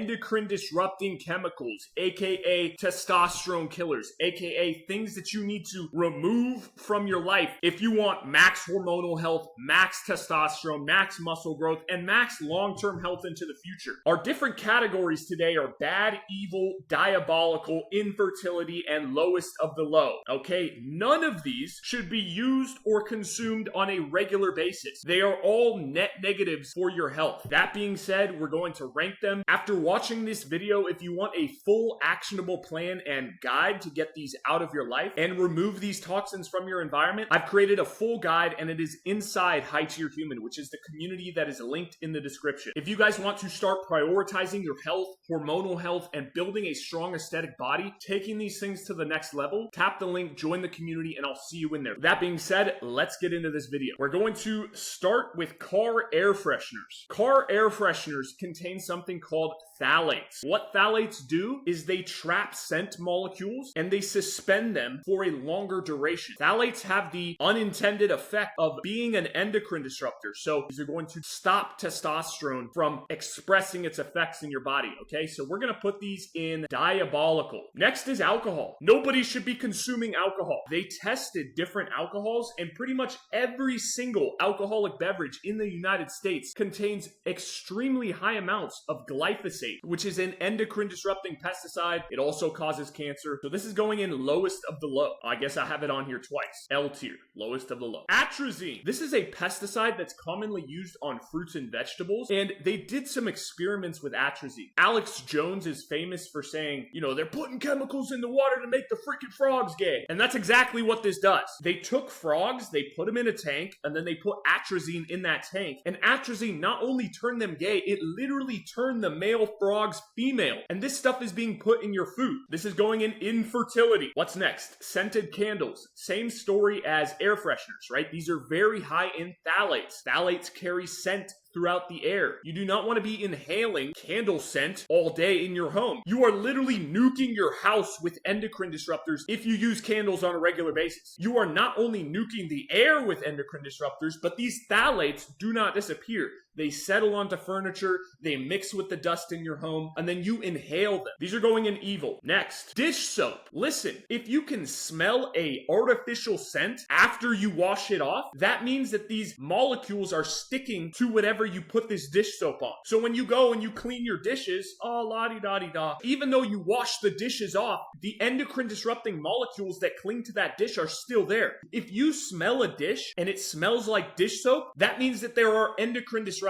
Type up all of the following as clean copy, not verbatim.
endocrine disrupting chemicals, aka testosterone killers, aka things that you need to remove from your life if you want max hormonal health, max testosterone, max muscle growth, and max long-term health into the future. Our different categories today are bad, evil, diabolical, infertility, and lowest of the low. Okay, none of these should be used or consumed on a regular basis. They are all net negatives for your health. That being said, we're going to rank them. After watching this video, if you want a full actionable plan and guide to get these out of your life and remove these toxins from your environment, I've created a full guide and it is inside High Tier Human, which is the community that is linked in the description. If you guys want to start prioritizing your health, hormonal health, and building a strong aesthetic body, taking these things to the next level, tap the link, join the community, and I'll see you in there. That being said, let's get into this video. We're going to start with car air fresheners. Car air fresheners contain something called phthalates. What phthalates do is they trap scent molecules and they suspend them for a longer duration. Phthalates have the unintended effect of being an endocrine disruptor. So these are going to stop testosterone from expressing its effects in your body. Okay, so we're going to put these in diabolical. Next is alcohol. Nobody should be consuming alcohol. They tested different alcohols and pretty much every single alcoholic beverage in the United States contains extremely high amounts of glyphosate, which is an endocrine disrupting pesticide. It also causes cancer. So this is going in lowest of the low. I guess I have it on here twice. L tier, lowest of the low. Atrazine. This is a pesticide that's commonly used on fruits and vegetables, and they did some experiments with atrazine. Alex Jones is famous for saying, you know, they're putting chemicals in the water to make the freaking frogs gay. And that's exactly what this does. They took frogs, they put them in a tank, and then they put atrazine in that tank. And atrazine not only turned them gay, it literally turned the male frogs female. And this stuff is being put in your food. This is going in infertility. What's next? Scented candles. Same story as air fresheners, right? These are very high in phthalates. Phthalates carry scent throughout the air. You do not want to be inhaling candle scent all day in your home. You are literally nuking your house with endocrine disruptors if you use candles on a regular basis. You are not only nuking the air with endocrine disruptors, but these phthalates do not disappear. They settle onto furniture, they mix with the dust in your home, and then you inhale them. These are going in evil. Next, dish soap. Listen, if you can smell a artificial scent after you wash it off, that means that these molecules are sticking to whatever you put this dish soap on. So when you go and you clean your dishes, oh la-di-da-di-da, even though you wash the dishes off, the endocrine disrupting molecules that cling to that dish are still there. If you smell a dish and it smells like dish soap, that means that there are endocrine disruptors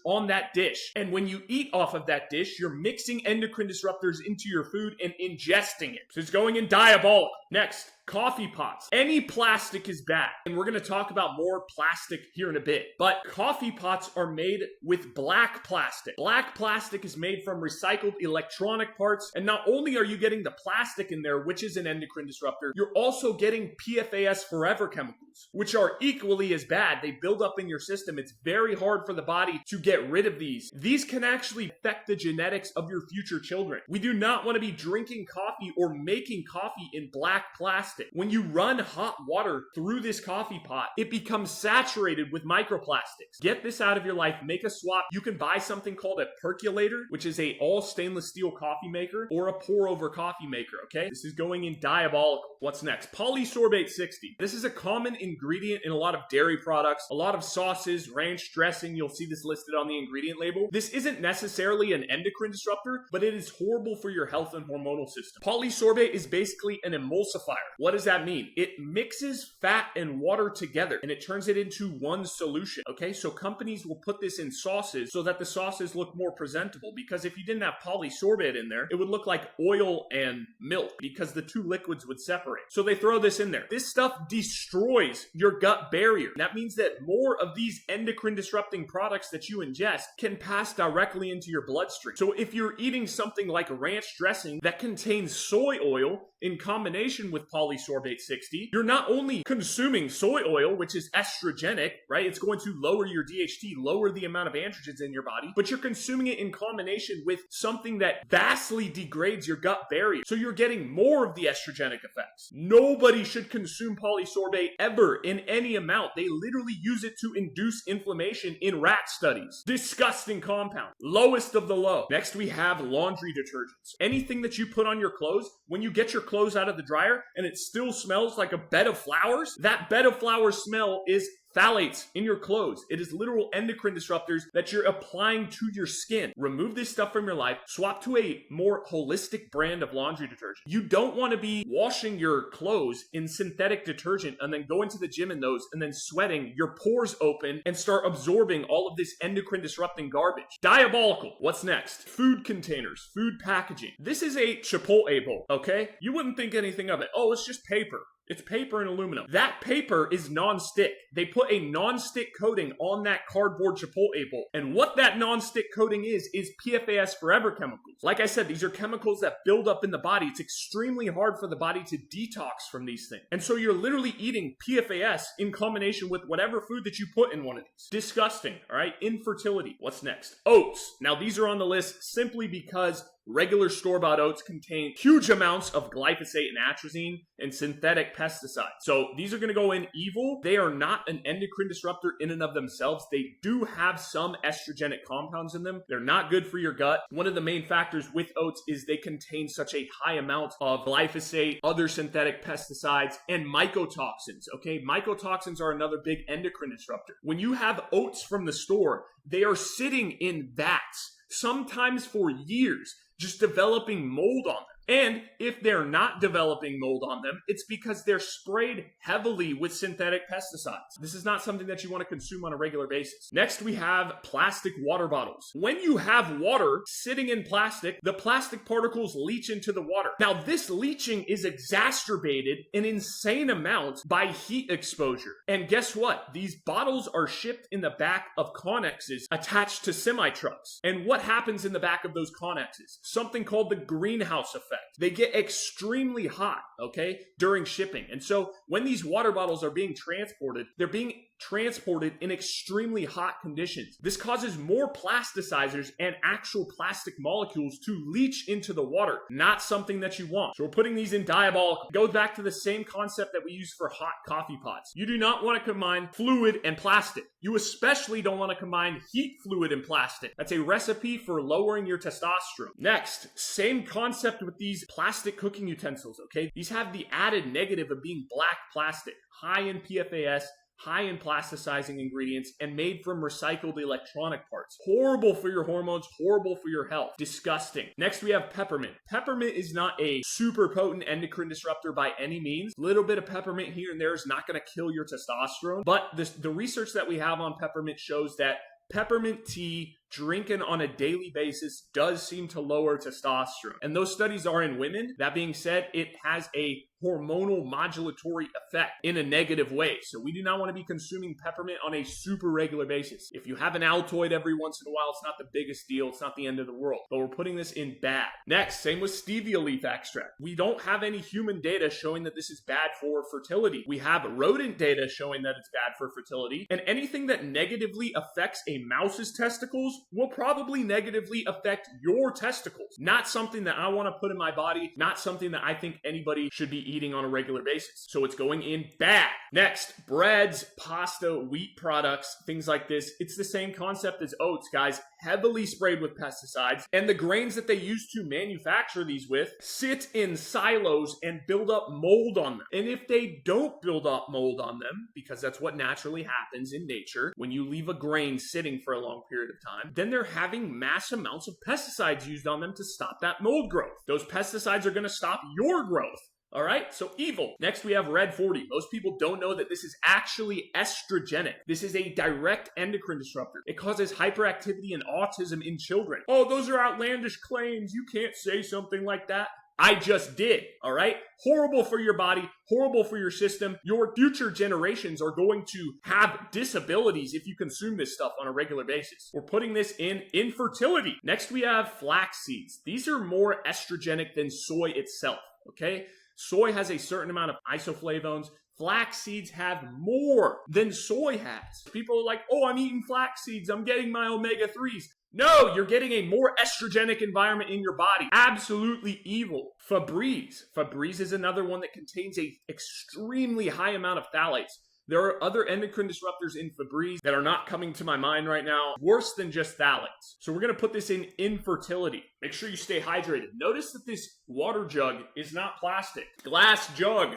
on that dish. And when you eat off of that dish, you're mixing endocrine disruptors into your food and ingesting it. So it's going in diabolical. Next, coffee pots. Any plastic is bad. And we're going to talk about more plastic here in a bit. But coffee pots are made with black plastic. Black plastic is made from recycled electronic parts. And not only are you getting the plastic in there, which is an endocrine disruptor, you're also getting PFAS forever chemicals, which are equally as bad. They build up in your system. It's very hard for the body to get rid of these. These can actually affect the genetics of your future children. We do not want to be drinking coffee or making coffee in black plastic. When you run hot water through this coffee pot, it becomes saturated with microplastics. Get this out of your life. Make a swap. You can buy something called a percolator, which is a all stainless steel coffee maker, or a pour over coffee maker, okay? This is going in diabolical. What's next? Polysorbate 60. This is a common ingredient in a lot of dairy products, a lot of sauces, ranch dressing. You'll see this listed on the ingredient label. This isn't necessarily an endocrine disruptor, but it is horrible for your health and hormonal system. Polysorbate is basically an emulsifier. What does that mean? It mixes fat and water together and it turns it into one solution. Okay, so companies will put this in sauces so that the sauces look more presentable, because if you didn't have polysorbate in there, it would look like oil and milk because the two liquids would separate. So they throw this in there. This stuff destroys your gut barrier. That means that more of these endocrine disrupting products that you ingest can pass directly into your bloodstream. So if you're eating something like ranch dressing that contains soy oil in combination with polysorbate 60, you're not only consuming soy oil, which is estrogenic, right? It's going to lower your DHT, lower the amount of androgens in your body, but you're consuming it in combination with something that vastly degrades your gut barrier. So you're getting more of the estrogenic effects. Nobody should consume polysorbate ever. ever in any amount. They literally use it to induce inflammation in rat studies. Disgusting compound. Lowest of the low. Next, we have laundry detergents. Anything that you put on your clothes, when you get your clothes out of the dryer and it still smells like a bed of flowers, that bed of flowers smell is phthalates in your clothes. It is literal endocrine disruptors that you're applying to your skin. Remove this stuff from your life. Swap to a more holistic brand of laundry detergent. You don't want to be washing your clothes in synthetic detergent and then go into the gym in those and then sweating, your pores open, and start absorbing all of this endocrine disrupting garbage. Diabolical. What's next? Food containers, food packaging. This is a Chipotle bowl, okay? You wouldn't think anything of it. Oh, it's just paper. It's paper and aluminum. That paper is non-stick. They put a non-stick coating on that cardboard Chipotle bowl. And what that non-stick coating is PFAS forever chemicals. Like I said, these are chemicals that build up in the body. It's extremely hard for the body to detox from these things. And so you're literally eating PFAS in combination with whatever food that you put in one of these. Disgusting, all right? Infertility. What's next? Oats. Now, these are on the list simply because regular store-bought oats contain huge amounts of glyphosate and atrazine and synthetic pesticides. So these are going to go in evil. They are not an endocrine disruptor in and of themselves. They do have some estrogenic compounds in them. They're not good for your gut. One of the main factors with oats is they contain such a high amount of glyphosate, other synthetic pesticides, and mycotoxins. Okay, mycotoxins are another big endocrine disruptor. When you have oats from the store, they are sitting in vats, sometimes for years, just developing mold on them. And if they're not developing mold on them, it's because they're sprayed heavily with synthetic pesticides. This is not something that you want to consume on a regular basis. Next, we have plastic water bottles. When you have water sitting in plastic, the plastic particles leach into the water. Now, this leaching is exacerbated in insane amounts by heat exposure. And guess what? These bottles are shipped in the back of Connexes attached to semi-trucks. And what happens in the back of those Connexes? Something called the greenhouse effect. They get extremely hot, okay, during shipping. And so when these water bottles are being transported, they're being transported in extremely hot conditions. This causes more plasticizers and actual plastic molecules to leach into the water, not something that you want. So we're putting these in diabolical. It goes back to the same concept that we use for hot coffee pots. You do not want to combine fluid and plastic. You especially don't want to combine heat fluid and plastic. That's a recipe for lowering your testosterone. Next, same concept with these plastic cooking utensils, okay? These have the added negative of being black plastic, high in PFAS, high in plasticizing ingredients, and made from recycled electronic parts. Horrible for your hormones, horrible for your health. Disgusting. Next, we have peppermint. Peppermint is not a super potent endocrine disruptor by any means. A little bit of peppermint here and there is not going to kill your testosterone, but the research that we have on peppermint shows that peppermint tea drinking on a daily basis does seem to lower testosterone. And those studies are in women. That being said, it has a hormonal modulatory effect in a negative way. So we do not want to be consuming peppermint on a super regular basis. If you have an Altoid every once in a while, it's not the biggest deal. It's not the end of the world. But we're putting this in bad. Next, same with stevia leaf extract. We don't have any human data showing that this is bad for fertility. We have rodent data showing that it's bad for fertility. And anything that negatively affects a mouse's testicles will probably negatively affect your testicles. Not something that I want to put in my body, not something that I think anybody should be eating on a regular basis. So it's going in bad. Next, breads, pasta, wheat products, things like this. It's the same concept as oats, guys. Heavily sprayed with pesticides, and the grains that they use to manufacture these with sit in silos and build up mold on them. And if they don't build up mold on them, because that's what naturally happens in nature when you leave a grain sitting for a long period of time, then they're having mass amounts of pesticides used on them to stop that mold growth. Those pesticides are going to stop your growth. All right, so evil. Next, we have Red 40. Most people don't know that this is actually estrogenic. This is a direct endocrine disruptor. It causes hyperactivity and autism in children. Oh, those are outlandish claims. You can't say something like that. I just did, all right? Horrible for your body, horrible for your system. Your future generations are going to have disabilities if you consume this stuff on a regular basis. We're putting this in infertility. Next, we have flax seeds. These are more estrogenic than soy itself, okay? Soy has a certain amount of isoflavones. Flax seeds have more than soy has. People are like, oh, I'm eating flax seeds. I'm getting my omega-3s. No, you're getting a more estrogenic environment in your body. Absolutely evil. Febreze. Febreze is another one that contains an extremely high amount of phthalates. There are other endocrine disruptors in Febreze that are not coming to my mind right now, worse than just phthalates. So we're going to put this in infertility. Make sure you stay hydrated. Notice that this water jug is not plastic. Glass jug.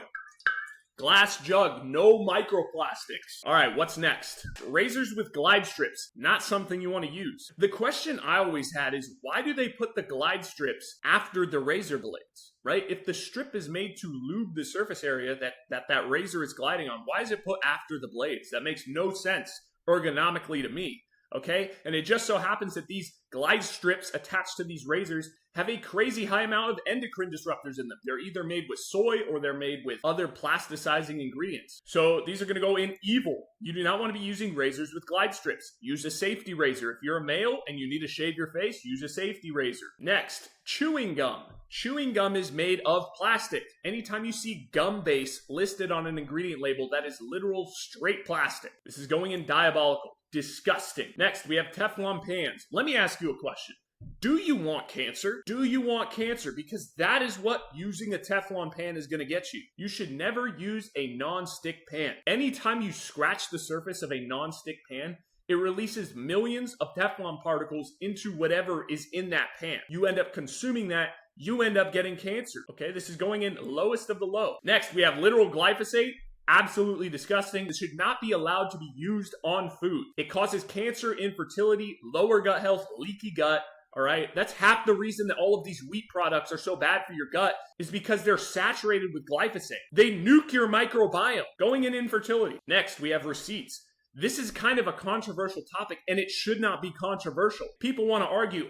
Glass jug, no microplastics. All right, what's next? Razors with glide strips, not something you want to use. The question I always had is, why do they put the glide strips after the razor blades, right? If the strip is made to lube the surface area that razor is gliding on, why is it put after the blades? That makes no sense ergonomically to me. Okay, and it just so happens that these glide strips attached to these razors have a crazy high amount of endocrine disruptors in them. They're either made with soy or they're made with other plasticizing ingredients. So these are going to go in evil. You do not want to be using razors with glide strips. Use a safety razor. If you're a male and you need to shave your face, use a safety razor. Next, chewing gum. Chewing gum is made of plastic. Anytime you see gum base listed on an ingredient label, that is literal straight plastic. This is going in diabolical. Disgusting. Next, we have Teflon pans. Let me ask you a question. Do you want cancer? Do you want cancer? Because that is what using a Teflon pan is going to get you. You should never use a non-stick pan. Anytime you scratch the surface of a non-stick pan, it releases millions of Teflon particles into whatever is in that pan. You end up consuming that. You end up getting cancer. Okay, this is going in lowest of the low. Next, we have literal glyphosate. Absolutely disgusting. This should not be allowed to be used on food. It causes cancer, infertility, lower gut health, leaky gut. All right, that's half the reason that all of these wheat products are so bad for your gut is because they're saturated with glyphosate. They nuke your microbiome, going in infertility. Next, we have receipts. This is kind of a controversial topic, and it should not be controversial. People want to argue,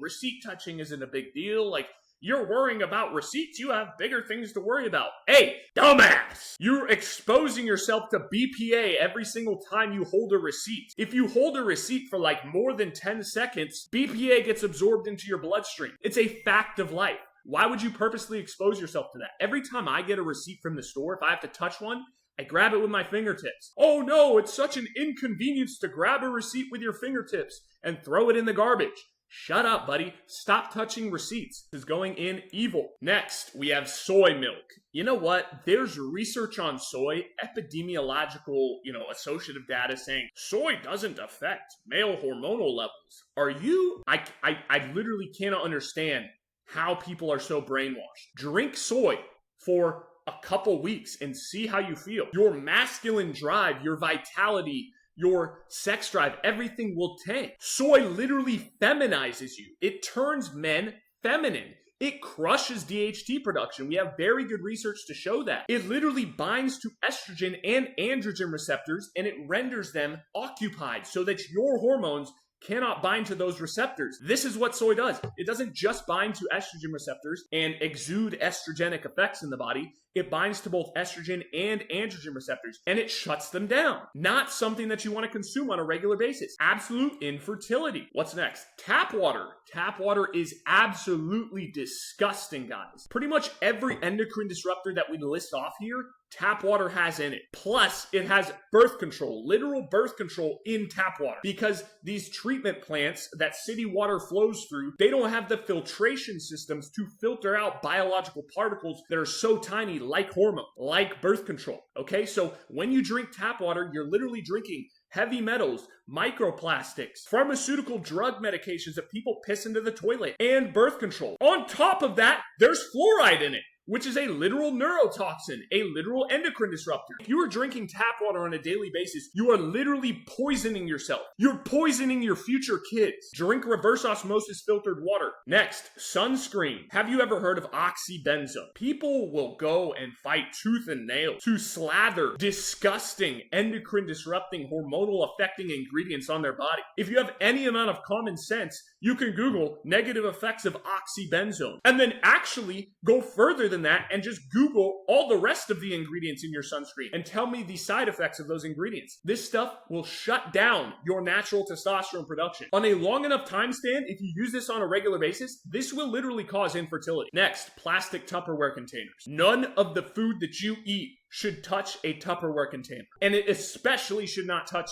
receipt touching isn't a big deal. Like, you're worrying about receipts. You have bigger things to worry about. Hey, dumbass! You're exposing yourself to BPA every single time you hold a receipt. If you hold a receipt for like more than 10 seconds, BPA gets absorbed into your bloodstream. It's a fact of life. Why would you purposely expose yourself to that? Every time I get a receipt from the store, if I have to touch one, I grab it with my fingertips. Oh no, it's such an inconvenience to grab a receipt with your fingertips and throw it in the garbage. Shut up, buddy. Stop touching receipts. This is going in evil. Next, we have soy milk. You know what? There's research on soy, epidemiological, associative data saying soy doesn't affect male hormonal levels. Are you? I literally cannot understand how people are so brainwashed. Drink soy for a couple weeks and see how you feel. Your masculine drive, your vitality, your sex drive, everything will tank. Soy literally feminizes you. It turns men feminine. It crushes DHT production. We have very good research to show that. It literally binds to estrogen and androgen receptors, and it renders them occupied so that your hormones cannot bind to those receptors. This is what soy does. It doesn't just bind to estrogen receptors and exude estrogenic effects in the body. It binds to both estrogen and androgen receptors, and it shuts them down. Not something that you want to consume on a regular basis. Absolute infertility. What's next? Tap water. Tap water is absolutely disgusting, guys. Pretty much every endocrine disruptor that we list off here, tap water has in it. Plus, it has birth control, literal birth control in tap water. Because these treatment plants that city water flows through, they don't have the filtration systems to filter out biological particles that are so tiny, like hormone, like birth control. Okay, so when you drink tap water, you're literally drinking heavy metals, microplastics, pharmaceutical drug medications that people piss into the toilet, and birth control. On top of that, there's fluoride in it, which is a literal neurotoxin, a literal endocrine disruptor. If you are drinking tap water on a daily basis, you are literally poisoning yourself. You're poisoning your future kids. Drink reverse osmosis filtered water. Next, sunscreen. Have you ever heard of oxybenzone? People will go and fight tooth and nail to slather disgusting endocrine disrupting, hormonal affecting ingredients on their body. If you have any amount of common sense, you can Google negative effects of oxybenzone and then actually go further than that and just Google all the rest of the ingredients in your sunscreen and tell me the side effects of those ingredients. This stuff will shut down your natural testosterone production. On a long enough time span, if you use this on a regular basis, this will literally cause infertility. Next, plastic Tupperware containers. None of the food that you eat should touch a Tupperware container. And it especially should not touch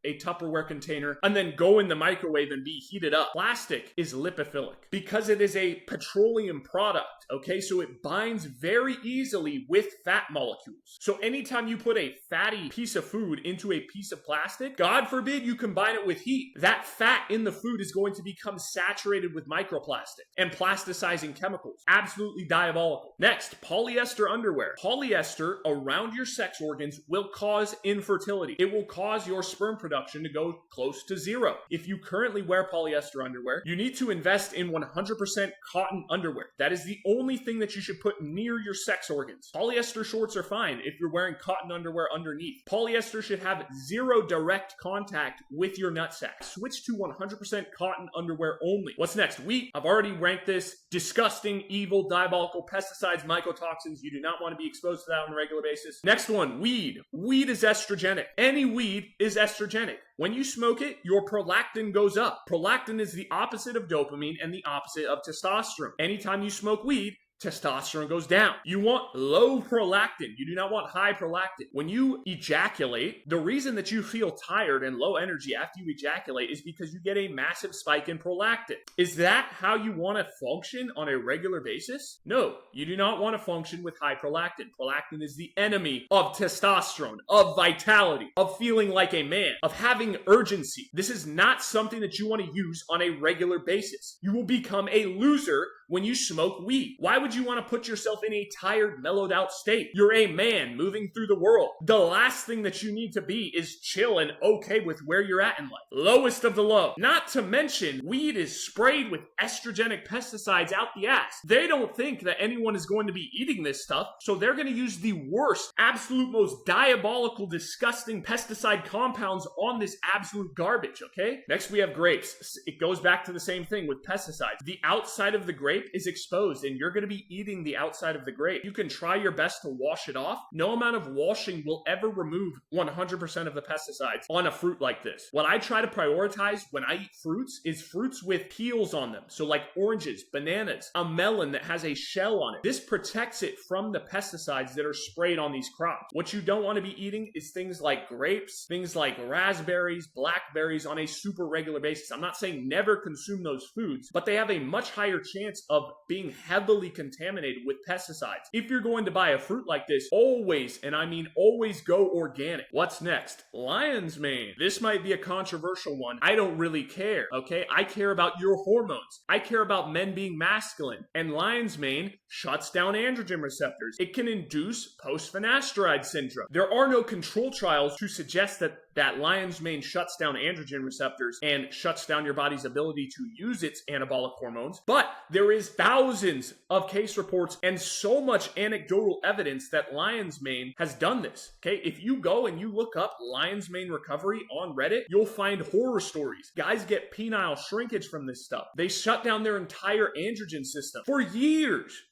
a Tupperware container and then go in the microwave and be heated up. Plastic is lipophilic because it is a petroleum product, okay? So it binds very easily with fat molecules. So anytime you put a fatty piece of food into a piece of plastic, God forbid you combine it with heat, that fat in the food is going to become saturated with microplastic and plasticizing chemicals. Absolutely diabolical. Next, polyester underwear. Polyester around your sex organs will cause infertility. It will cause your sperm production to go close to zero. If you currently wear polyester underwear, you need to invest in 100% cotton underwear. That is the only thing that you should put near your sex organs. Polyester shorts are fine if you're wearing cotton underwear underneath. Polyester should have zero direct contact with your nutsack. Switch to 100% cotton underwear only. What's next? Wheat. I've already ranked this. Disgusting, evil, diabolical pesticides, mycotoxins. You do not want to be exposed to that on a regular basis. Next one, weed. Weed is estrogenic. Any weed is estrogenic. When you smoke it, your prolactin goes up. Prolactin is the opposite of dopamine and the opposite of testosterone. Anytime you smoke weed, testosterone goes down. You want low prolactin. You do not want high prolactin. When you ejaculate, the reason that you feel tired and low energy after you ejaculate is because you get a massive spike in prolactin. Is that how you want to function on a regular basis? No, you do not want to function with high prolactin. Prolactin is the enemy of testosterone, of vitality, of feeling like a man, of having urgency. This is not something that you want to use on a regular basis. You will become a loser when you smoke weed. Why would you want to put yourself in a tired, mellowed out state? You're a man moving through the world. The last thing that you need to be is chill and okay with where you're at in life. Lowest of the low. Not to mention, weed is sprayed with estrogenic pesticides out the ass. They don't think that anyone is going to be eating this stuff, so they're going to use the worst, absolute most diabolical, disgusting pesticide compounds on this absolute garbage, okay? Next, we have grapes. It goes back to the same thing with pesticides. The outside of the grape is exposed and you're going to be eating the outside of the grape. You can try your best to wash it off. No amount of washing will ever remove 100% of the pesticides on a fruit like this. What I try to prioritize when I eat fruits is fruits with peels on them. So like oranges, bananas, a melon that has a shell on it. This protects it from the pesticides that are sprayed on these crops. What you don't want to be eating is things like grapes, things like raspberries, blackberries on a super regular basis. I'm not saying never consume those foods, but they have a much higher chance of being heavily contaminated with pesticides. If you're going to buy a fruit like this, always, and I mean always, go organic. What's next? Lion's mane. This might be a controversial one. I don't really care, okay? I care about your hormones. I care about men being masculine. And lion's mane shuts down androgen receptors. It can induce post-finasteride syndrome. There are no control trials to suggest that lion's mane shuts down androgen receptors and shuts down your body's ability to use its anabolic hormones. But there is thousands of case reports and so much anecdotal evidence that lion's mane has done this. Okay, if you go and you look up lion's mane recovery on Reddit, you'll find horror stories. Guys get penile shrinkage from this stuff. They shut down their entire androgen system for years.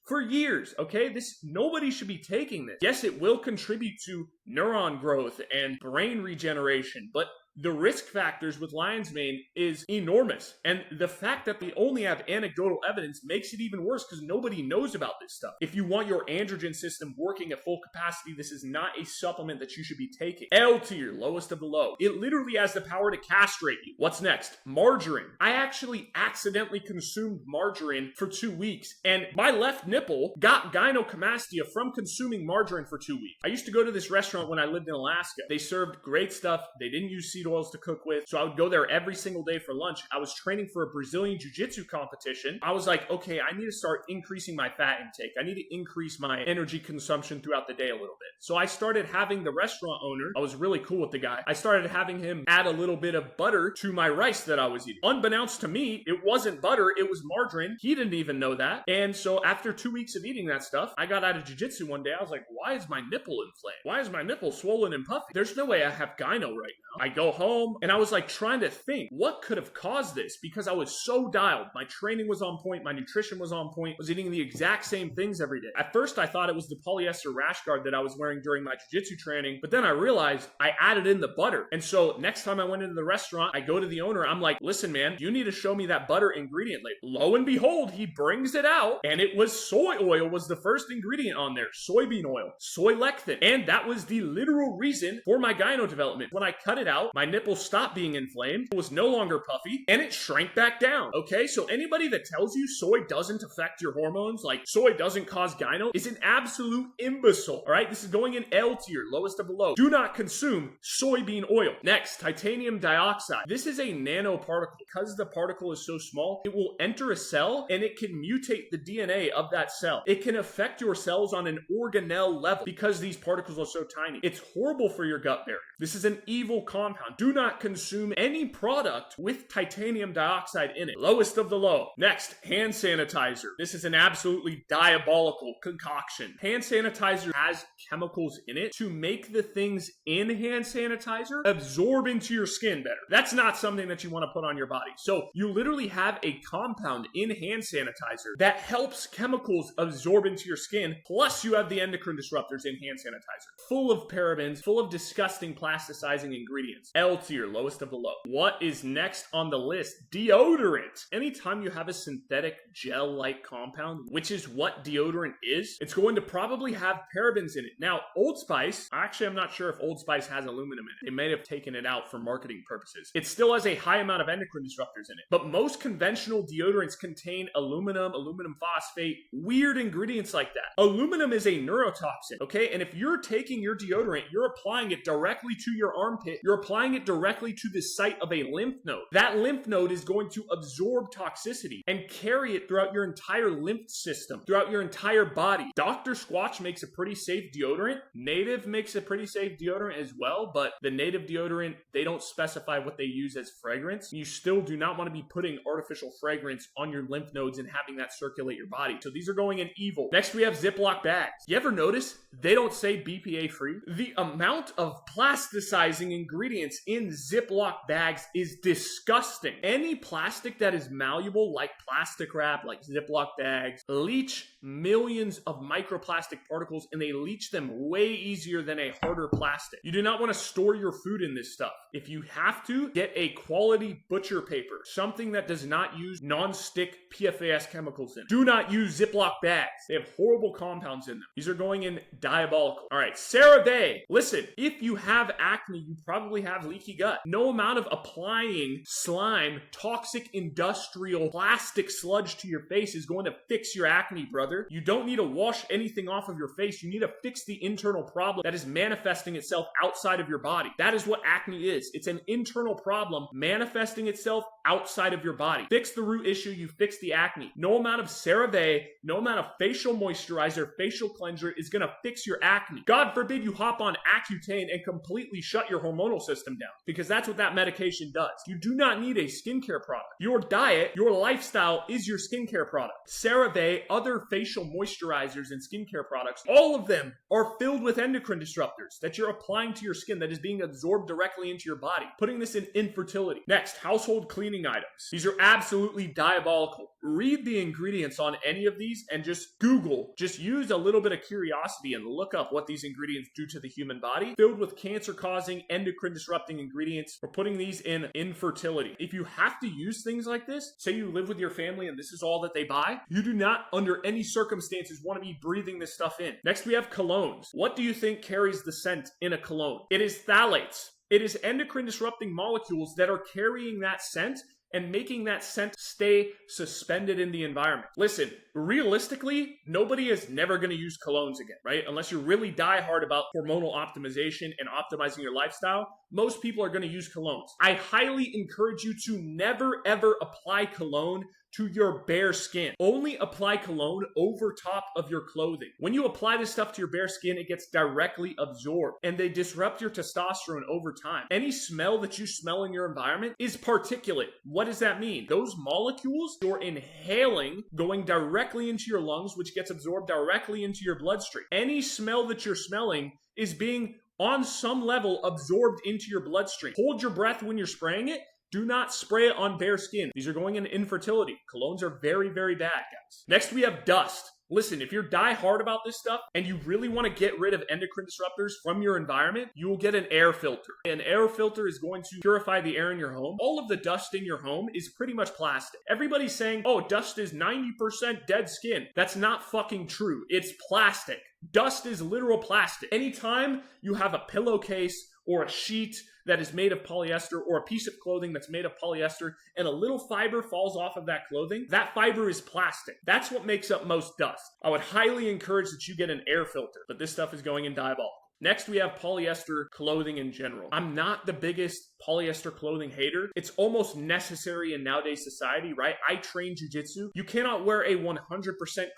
Okay, nobody should be taking this. Yes, it will contribute to neuron growth and brain regeneration, but the risk factors with lion's mane is enormous. And the fact that they only have anecdotal evidence makes it even worse because nobody knows about this stuff. If you want your androgen system working at full capacity, this is not a supplement that you should be taking. L tier, lowest of the low. It literally has the power to castrate you. What's next? Margarine. I actually accidentally consumed margarine for 2 weeks, and my left nipple got gynecomastia from consuming margarine for 2 weeks. I used to go to this restaurant when I lived in Alaska. They served great stuff. They didn't use seed oils to cook with, so I would go there every single day for lunch. I was training for a Brazilian jiu-jitsu competition. I was like, okay, I need to start increasing my fat intake. I need to increase my energy consumption throughout the day a little bit. So I started having the restaurant owner, I was really cool with the guy, I started having him add a little bit of butter to my rice that I was eating. Unbeknownst to me, it wasn't butter, it was margarine. He didn't even know that. And so after 2 weeks of eating that stuff, I got out of jiu-jitsu one day. I was like, why is my nipple inflamed? Why is my nipple swollen and puffy? There's no way I have gyno right now. I go home and I was like trying to think what could have caused this, because I was so dialed. My training was on point, my nutrition was on point, I was eating the exact same things every day. At first I thought it was the polyester rash guard that I was wearing during my jiu-jitsu training, but then I realized I added in the butter. And so next time I went into the restaurant, I go to the owner, I'm like, listen man, you need to show me that butter ingredient label. Lo and behold, he brings it out and it was soy oil was the first ingredient on there. Soybean oil, soy lecithin. And that was the literal reason for my gyno development. When I cut it out, my nipples stopped being inflamed, it was no longer puffy, and it shrank back down. Okay, so anybody that tells you soy doesn't affect your hormones, like soy doesn't cause gyno, is an absolute imbecile. All right, this is going in L tier, lowest of the low. Do not consume soybean oil. Next, titanium dioxide. This is a nanoparticle. Because the particle is so small, it will enter a cell and it can mutate the DNA of that cell. It can affect your cells on an organelle level because these particles are so tiny. It's horrible for your gut barrier. This is an evil compound. Do not consume any product with titanium dioxide in it. Lowest of the low. Next, hand sanitizer. This is an absolutely diabolical concoction. Hand sanitizer has chemicals in it to make the things in hand sanitizer absorb into your skin better. That's not something that you want to put on your body. So you literally have a compound in hand sanitizer that helps chemicals absorb into your skin, plus you have the endocrine disruptors in hand sanitizer. Full of parabens, full of disgusting plasticizing ingredients. L tier, lowest of the low. What is next on the list? Deodorant. Anytime you have a synthetic gel-like compound, which is what deodorant is, it's going to probably have parabens in it. Now, Old Spice, actually I'm not sure if Old Spice has aluminum in it. They may have taken it out for marketing purposes. It still has a high amount of endocrine disruptors in it. But most conventional deodorants contain aluminum, aluminum phosphate, weird ingredients like that. Aluminum is a neurotoxin, okay? And if you're taking your deodorant, you're applying it directly to your armpit, you're applying it directly to the site of a lymph node. That lymph node is going to absorb toxicity and carry it throughout your entire lymph system, throughout your entire body. Dr. Squatch makes a pretty safe deodorant. Native makes a pretty safe deodorant as well, but the Native deodorant, they don't specify what they use as fragrance. You still do not want to be putting artificial fragrance on your lymph nodes and having that circulate your body. So these are going in evil. Next, we have Ziploc bags. You ever notice they don't say BPA free? The amount of plasticizing ingredients in Ziploc bags is disgusting. Any plastic that is malleable, like plastic wrap, like Ziploc bags, leach millions of microplastic particles, and they leach them way easier than a harder plastic. You do not want to store your food in this stuff. If you have to, get a quality butcher paper, something that does not use non-stick PFAS chemicals in. Do not use Ziploc bags. They have horrible compounds in them. These are going in diabolical. All right, CeraVe. Listen, if you have acne, you probably have leaky gut. No amount of applying slime, toxic industrial plastic sludge to your face is going to fix your acne, brother. You don't need to wash anything off of your face. You need to fix the internal problem that is manifesting itself outside of your body. That is what acne is. It's an internal problem manifesting itself outside of your body. Fix the root issue, you fix the acne. No amount of CeraVe, no amount of facial moisturizer, facial cleanser is gonna fix your acne. God forbid you hop on Accutane and completely shut your hormonal system down, because that's what that medication does. You do not need a skincare product. Your diet, your lifestyle is your skincare product. CeraVe, other facial moisturizers and skincare products, all of them are filled with endocrine disruptors that you're applying to your skin that is being absorbed directly into your body, putting this in infertility. Next, household cleaning items. These are absolutely diabolical. Read the ingredients on any of these and just Google. Just use a little bit of curiosity and look up what these ingredients do to the human body. Filled with cancer-causing, endocrine-disrupting ingredients. We're putting these in infertility. If you have to use things like this, say you live with your family and this is all that they buy, you do not, under any circumstances, want to be breathing this stuff in. Next, we have colognes. What do you think carries the scent in a cologne? It is phthalates. It is endocrine-disrupting molecules that are carrying that scent and making that scent stay suspended in the environment. Listen, realistically, nobody is never going to use colognes again, right? Unless you're really diehard about hormonal optimization and optimizing your lifestyle, most people are going to use colognes. I highly encourage you to never ever apply cologne to your bare skin. Only apply cologne over top of your clothing. When you apply this stuff to your bare skin, it gets directly absorbed and they disrupt your testosterone over time. Any smell that you smell in your environment is particulate. What does that mean? Those molecules you're inhaling going directly into your lungs, which gets absorbed directly into your bloodstream. Any smell that you're smelling is being on some level absorbed into your bloodstream. Hold your breath when you're spraying it. Do not spray it on bare skin. These are going into infertility. Colognes are very, very bad, guys. Next, we have dust. Listen, if you're die hard about this stuff and you really want to get rid of endocrine disruptors from your environment, you will get an air filter. An air filter is going to purify the air in your home. All of the dust in your home is pretty much plastic. Everybody's saying, oh, dust is 90% dead skin. That's not fucking true. It's plastic. Dust is literal plastic. Anytime you have a pillowcase or a sheet that is made of polyester or a piece of clothing that's made of polyester and a little fiber falls off of that clothing, that fiber is plastic. That's what makes up most dust. I would highly encourage that you get an air filter, but this stuff is going in diabolical. Next, we have polyester clothing in general. I'm not the biggest polyester clothing hater. It's almost necessary in nowadays society, right? I train jujitsu. You cannot wear a 100%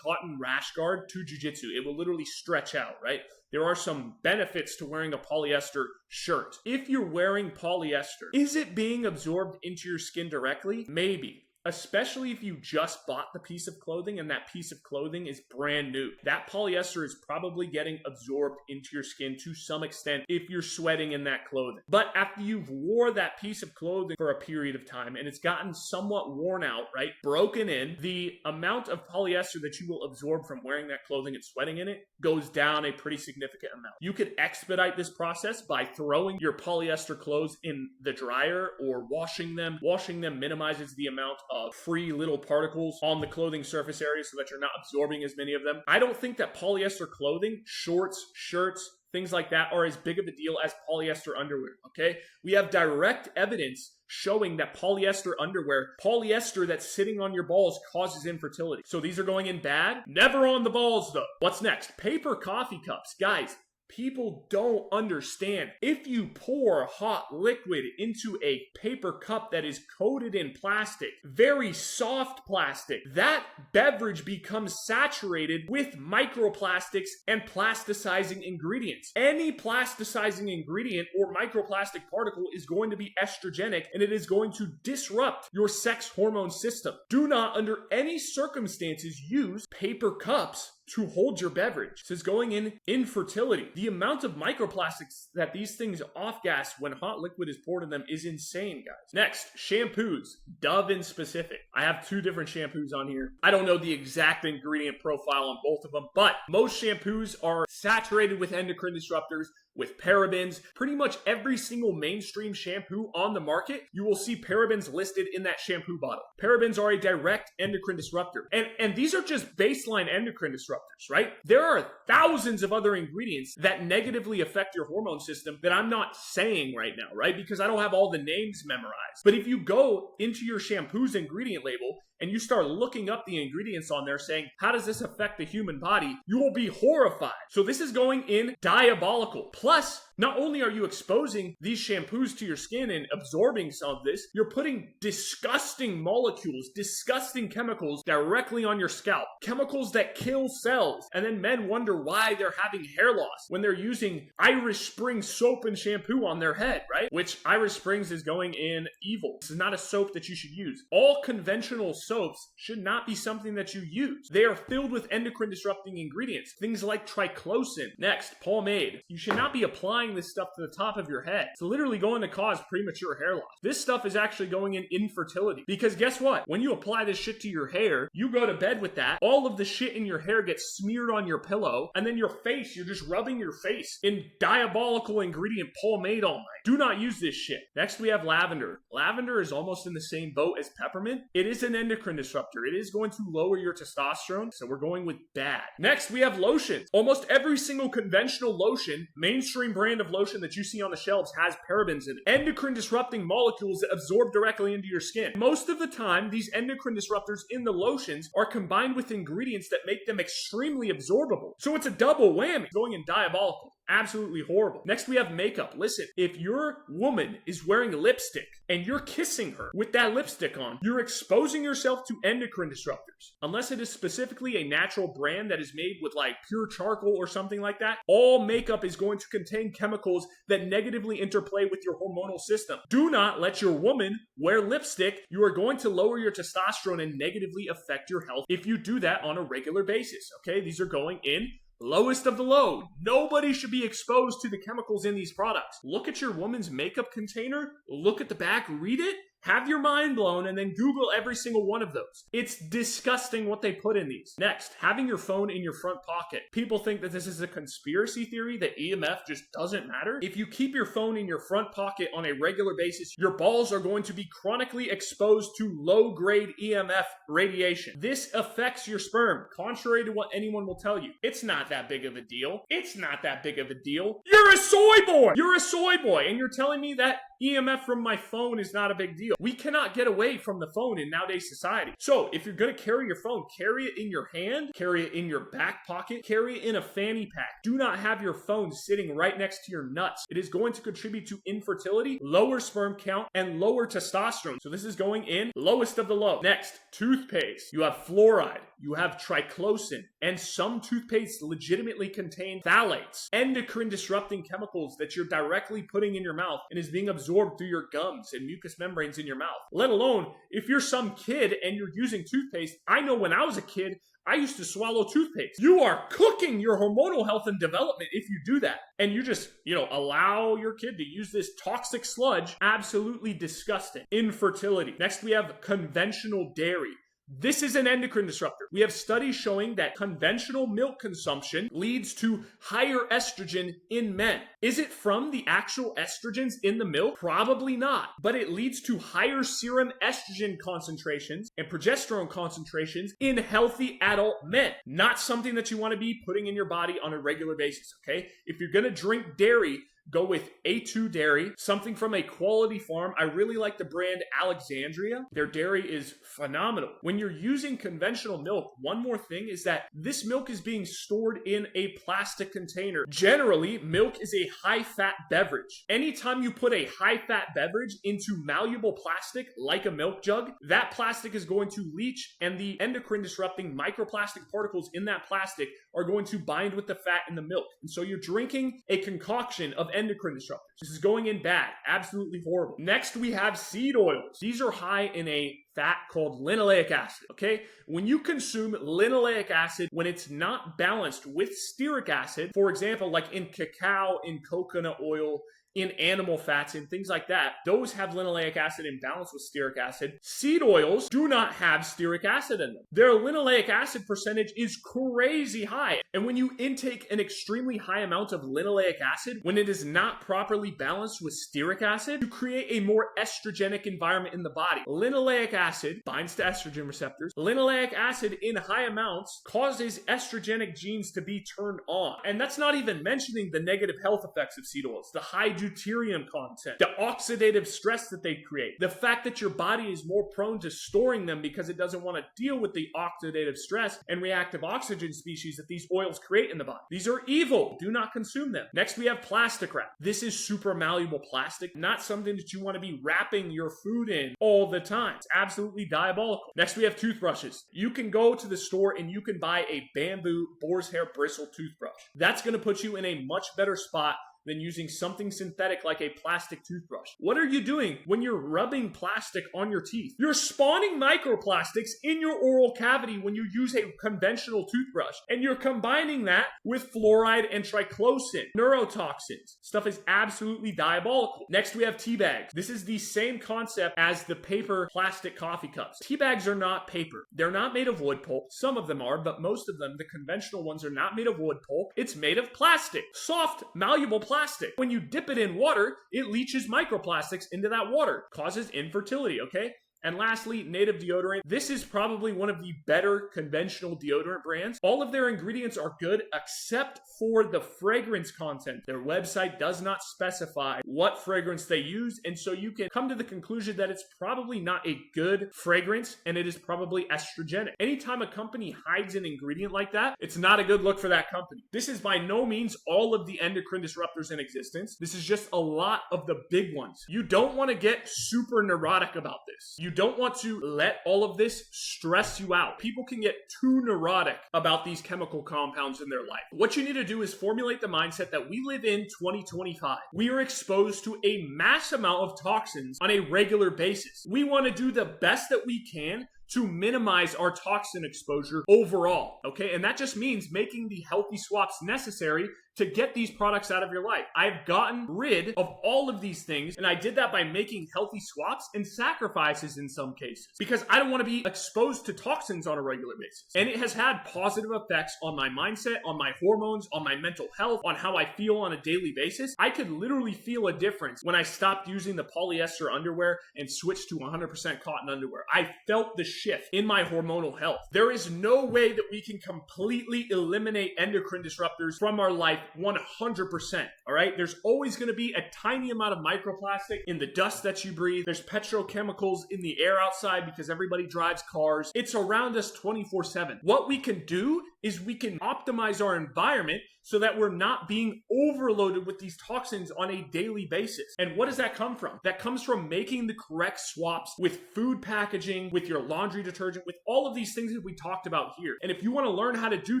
cotton rash guard to jujitsu. It will literally stretch out, right? There are some benefits to wearing a polyester shirt. If you're wearing polyester, is it being absorbed into your skin directly? Maybe. Especially if you just bought the piece of clothing and that piece of clothing is brand new. That polyester is probably getting absorbed into your skin to some extent if you're sweating in that clothing. But after you've wore that piece of clothing for a period of time and it's gotten somewhat worn out, right, broken in, the amount of polyester that you will absorb from wearing that clothing and sweating in it goes down a pretty significant amount. You could expedite this process by throwing your polyester clothes in the dryer or washing them. Washing them minimizes the amount of free little particles on the clothing surface area so that you're not absorbing as many of them. I don't think that polyester clothing, shorts, shirts, things like that are as big of a deal as polyester underwear, okay? We have direct evidence showing that polyester underwear, polyester that's sitting on your balls causes infertility. So these are going in bad. Never on the balls though. What's next? Paper coffee cups. Guys, people don't understand. If you pour hot liquid into a paper cup that is coated in plastic, very soft plastic, that beverage becomes saturated with microplastics and plasticizing ingredients. Any plasticizing ingredient or microplastic particle is going to be estrogenic and it is going to disrupt your sex hormone system. Do not, under any circumstances, use paper cups to hold your beverage. This is going in infertility. The amount of microplastics that these things off-gas when hot liquid is poured in them is insane, guys. Next, shampoos. Dove in specific. I have 2 different shampoos on here. I don't know the exact ingredient profile on both of them, but most shampoos are saturated with endocrine disruptors, with parabens. Pretty much every single mainstream shampoo on the market, you will see parabens listed in that shampoo bottle. Parabens are a direct endocrine disruptor. And these are just baseline endocrine disruptors, right? There are thousands of other ingredients that negatively affect your hormone system that I'm not saying right now, right? Because I don't have all the names memorized. But if you go into your shampoo's ingredient label and you start looking up the ingredients on there saying, how does this affect the human body? You will be horrified. So this is going in diabolical. Plus, not only are you exposing these shampoos to your skin and absorbing some of this, you're putting disgusting molecules, disgusting chemicals directly on your scalp. Chemicals that kill cells. And then men wonder why they're having hair loss when they're using Irish Spring soap and shampoo on their head, right? Which Irish Springs is going in evil. This is not a soap that you should use. All conventional soaps should not be something that you use. They are filled with endocrine disrupting ingredients. Things like triclosan. Next, pomade. You should not be applying this stuff to the top of your head. It's literally going to cause premature hair loss. This stuff is actually going in infertility. Because guess what? When you apply this shit to your hair, you go to bed with that, all of the shit in your hair gets smeared on your pillow, and then your face, you're just rubbing your face in diabolical ingredient pomade all night. Do not use this shit. Next, we have lavender. Lavender is almost in the same boat as peppermint. It is an endocrine disruptor. It is going to lower your testosterone, so we're going with bad. Next, we have lotions. Almost every single conventional lotion, mainstream brand of lotion that you see on the shelves has parabens in it. Endocrine disrupting molecules that absorb directly into your skin. Most of the time, these endocrine disruptors in the lotions are combined with ingredients that make them extremely absorbable. So it's a double whammy, going in diabolical. Absolutely horrible. Next, we have makeup. Listen, if your woman is wearing lipstick and you're kissing her with that lipstick on, you're exposing yourself to endocrine disruptors. Unless it is specifically a natural brand that is made with like pure charcoal or something like that, all makeup is going to contain chemicals that negatively interplay with your hormonal system. Do not let your woman wear lipstick. You are going to lower your testosterone and negatively affect your health if you do that on a regular basis, okay? These are going in Lowest of the low. Nobody should be exposed to the chemicals in these products. Look at your woman's makeup container, look at the back, read it, have your mind blown, and then Google every single one of those. It's disgusting what they put in these. Next, having your phone in your front pocket. People think that this is a conspiracy theory, that EMF just doesn't matter. If you keep your phone in your front pocket on a regular basis, your balls are going to be chronically exposed to low-grade EMF radiation. This affects your sperm, contrary to what anyone will tell you. It's not that big of a deal. It's not that big of a deal. You're a soy boy! You're a soy boy, and you're telling me that EMF from my phone is not a big deal. We cannot get away from the phone in nowadays society. So if you're going to carry your phone, carry it in your hand, carry it in your back pocket, carry it in a fanny pack. Do not have your phone sitting right next to your nuts. It is going to contribute to infertility, lower sperm count, and lower testosterone. So this is going in lowest of the low. Next, toothpaste. You have fluoride, you have triclosan, and some toothpastes legitimately contain phthalates, endocrine disrupting chemicals that you're directly putting in your mouth and is being absorbed through your gums and mucous membranes in your mouth. Let alone if you're some kid and you're using toothpaste. I know when I was a kid, I used to swallow toothpaste. You are cooking your hormonal health and development if you do that. And you just, allow your kid to use this toxic sludge. Absolutely disgusting. Infertility. Next, we have conventional dairy. This is an endocrine disruptor. We have studies showing that conventional milk consumption leads to higher estrogen in men. Is it from the actual estrogens in the milk? Probably not. But it leads to higher serum estrogen concentrations and progesterone concentrations in healthy adult men. Not something that you want to be putting in your body on a regular basis, okay? If you're going to drink dairy, go with A2 Dairy, something from a quality farm. I really like the brand Alexandria. Their dairy is phenomenal. When you're using conventional milk, one more thing is that this milk is being stored in a plastic container. Generally, milk is a high-fat beverage. Anytime you put a high-fat beverage into malleable plastic, like a milk jug, that plastic is going to leach, and the endocrine-disrupting microplastic particles in that plastic are going to bind with the fat in the milk. And so you're drinking a concoction of endocrine disruptors. This is going in bad. Absolutely horrible. Next, we have seed oils. These are high in a fat called linoleic acid, okay? When you consume linoleic acid, when it's not balanced with stearic acid, for example, like in cacao, in coconut oil, in animal fats and things like that, those have linoleic acid in balance with stearic acid. Seed oils do not have stearic acid in them. Their linoleic acid percentage is crazy high. And when you intake an extremely high amount of linoleic acid, when it is not properly balanced with stearic acid, you create a more estrogenic environment in the body. Linoleic acid binds to estrogen receptors. Linoleic acid in high amounts causes estrogenic genes to be turned on. And that's not even mentioning the negative health effects of seed oils, the high deuterium content, the oxidative stress that they create, the fact that your body is more prone to storing them because it doesn't want to deal with the oxidative stress and reactive oxygen species that these oils create in the body. These are evil. Do not consume them. Next, we have plastic wrap. This is super malleable plastic, not something that you want to be wrapping your food in all the time. It's absolutely diabolical. Next, we have toothbrushes. You can go to the store and you can buy a bamboo boar's hair bristle toothbrush. That's going to put you in a much better spot than using something synthetic like a plastic toothbrush. What are you doing when you're rubbing plastic on your teeth? You're spawning microplastics in your oral cavity when you use a conventional toothbrush, and you're combining that with fluoride and triclosan, neurotoxins. Stuff is absolutely diabolical. Next, we have tea bags. This is the same concept as the paper plastic coffee cups. Tea bags are not paper. They're not made of wood pulp. Some of them are, but most of them, the conventional ones, are not made of wood pulp. It's made of plastic. Soft, malleable plastic. When you dip it in water, it leaches microplastics into that water, causes infertility, okay? And lastly, Native Deodorant. This is probably one of the better conventional deodorant brands. All of their ingredients are good except for the fragrance content. Their website does not specify what fragrance they use, and so you can come to the conclusion that it's probably not a good fragrance and it is probably estrogenic. Anytime a company hides an ingredient like that, it's not a good look for that company. This is by no means all of the endocrine disruptors in existence. This is just a lot of the big ones. You don't want to get super neurotic about this. You don't want to let all of this stress you out. People can get too neurotic about these chemical compounds in their life. What you need to do is formulate the mindset that we live in 2025. We are exposed to a mass amount of toxins on a regular basis. We want to do the best that we can to minimize our toxin exposure overall, okay? And that just means making the healthy swaps necessary to get these products out of your life. I've gotten rid of all of these things, and I did that by making healthy swaps and sacrifices in some cases, because I don't want to be exposed to toxins on a regular basis. And it has had positive effects on my mindset, on my hormones, on my mental health, on how I feel on a daily basis. I could literally feel a difference when I stopped using the polyester underwear and switched to 100% cotton underwear. I felt the shift in my hormonal health. There is no way that we can completely eliminate endocrine disruptors from our life 100%, all right? There's always going to be a tiny amount of microplastic in the dust that you breathe. There's petrochemicals in the air outside because everybody drives cars. It's around us 24/7. What we can do is we can optimize our environment so that we're not being overloaded with these toxins on a daily basis. And what does that come from? That comes from making the correct swaps with food packaging, with your laundry detergent, with all of these things that we talked about here. And if you want to learn how to do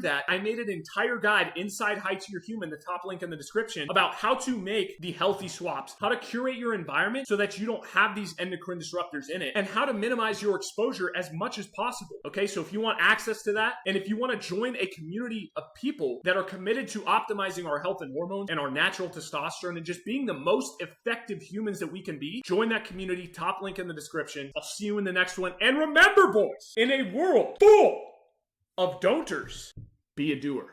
that, I made an entire guide inside High to Your Human, the top link in the description, about how to make the healthy swaps, how to curate your environment so that you don't have these endocrine disruptors in it, and how to minimize your exposure as much as possible. Okay, so if you want access to that, and if you want to join a community of people that are committed to optimizing our health and hormones and our natural testosterone and just being the most effective humans that we can be, join that community. Top link in the description. I'll see you in the next one. And remember, boys, in a world full of don'ters, be a doer.